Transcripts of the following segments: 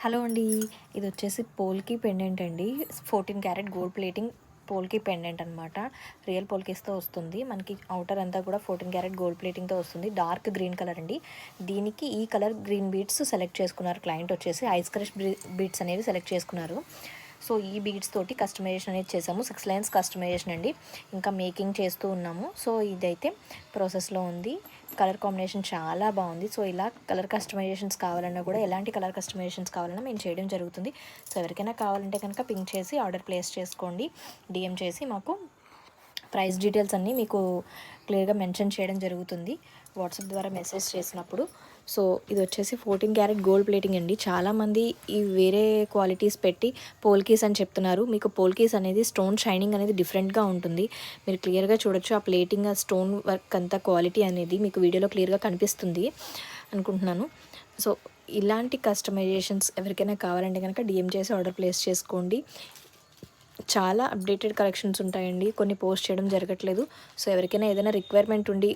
Hello అండి. ఇది వచ్చేసి పోల్కి పెండెంట్ అండి. 14 క్యారెట్ గోల్డ్ ప్లేటింగ్ పోల్కి పెండెంట్ అనమాట. రియల్ పోల్కేస్‌తో వస్తుంది. మనకి ఔటర్ అంతా కూడా 14 క్యారెట్ గోల్డ్ ప్లేటింగ్‌తో వస్తుంది. డార్క్ గ్రీన్ కలర్ అండి. దీనికి ఈ కలర్ గ్రీన్ బీడ్స్ సెలెక్ట్ చేసుకున్నారు క్లయింట్ వచ్చేసి. ఐస్ క్రష్ బీడ్స్ అనేవి సెలెక్ట్ చేసుకున్నారు. సో ఈ బీడ్స్ తోటి కస్టమైజేషన్ అనేది చేసాము. 6 లైన్స్ కస్టమైజేషన్ అండి. ఇంకా మేకింగ్ చేస్తూ ఉన్నాము. సో ఇదైతే ప్రాసెస్‌లో ఉంది. కలర్ కాంబినేషన్ చాలా బాగుంది. సో ఇలా కలర్ కస్టమైజేషన్స్ కావాలన్నా కూడా ఎలాంటి కలర్ కస్టమైజేషన్స్ కావాలన్నా మేము చేయడం జరుగుతుంది. సో ఎవరికైనా కావాలంటే కనుక పింక్ చేసి ఆర్డర్ ప్లేస్ చేసుకోండి. డిఎం చేసి మాకు ప్రైస్ డీటెయిల్స్ అన్నీ మీకు క్లియర్గా మెన్షన్ చేయడం జరుగుతుంది వాట్సాప్ ద్వారా మెసేజ్ చేసినప్పుడు. సో ఇది వచ్చేసి 14 క్యారెట్ గోల్డ్ ప్లేటింగ్ అండి. చాలామంది ఈ వేరే క్వాలిటీస్ పెట్టి పోల్కీస్ అని చెప్తున్నారు. మీకు పోల్కీస్ అనేది స్టోన్ షైనింగ్ అనేది డిఫరెంట్గా ఉంటుంది. మీరు క్లియర్గా చూడొచ్చు ఆ ప్లేటింగ్, ఆ స్టోన్ వర్క్ అంతా క్వాలిటీ అనేది మీకు వీడియోలో క్లియర్గా కనిపిస్తుంది అనుకుంటున్నాను. సో ఇలాంటి కస్టమైజేషన్స్ ఎవరికైనా కావాలంటే కనుక డిఎం చేసి ఆర్డర్ ప్లేస్ చేసుకోండి. చాలా అప్డేటెడ్ కలెక్షన్స్ ఉంటాయండి. కొన్ని పోస్ట్ చేయడం జరగట్లేదు. సో ఎవరికైనా ఏదైనా రిక్వైర్మెంట్ ఉండి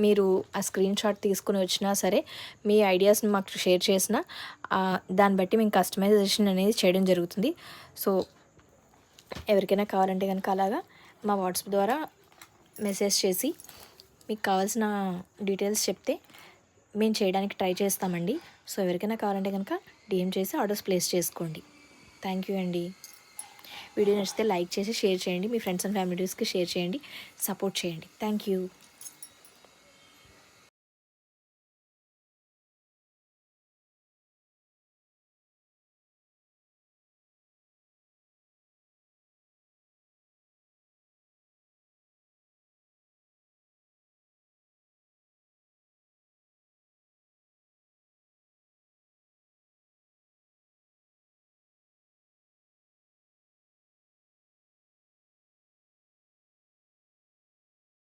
మీరు ఆ స్క్రీన్ షాట్ తీసుకుని వచ్చినా సరే, మీ ఐడియాస్ని మాకు షేర్ చేసినా దాన్ని బట్టి మేము కస్టమైజేషన్ అనేది చేయడం జరుగుతుంది. సో ఎవరికైనా కావాలంటే కనుక అలాగా మా వాట్సాప్ ద్వారా మెసేజ్ చేసి మీకు కావాల్సిన డీటెయిల్స్ చెప్తే మేము చేయడానికి ట్రై చేస్తామండి. సో ఎవరికైనా కావాలంటే కనుక డిఎం చేసి ఆర్డర్స్ ప్లేస్ చేసుకోండి. థ్యాంక్ యూ అండి. వీడియో నచ్చితే లైక్ చేసి షేర్ చేయండి. మీ ఫ్రెండ్స్ అండ్ ఫ్యామిలీస్కి షేర్ చేయండి. సపోర్ట్ చేయండి. Thank you.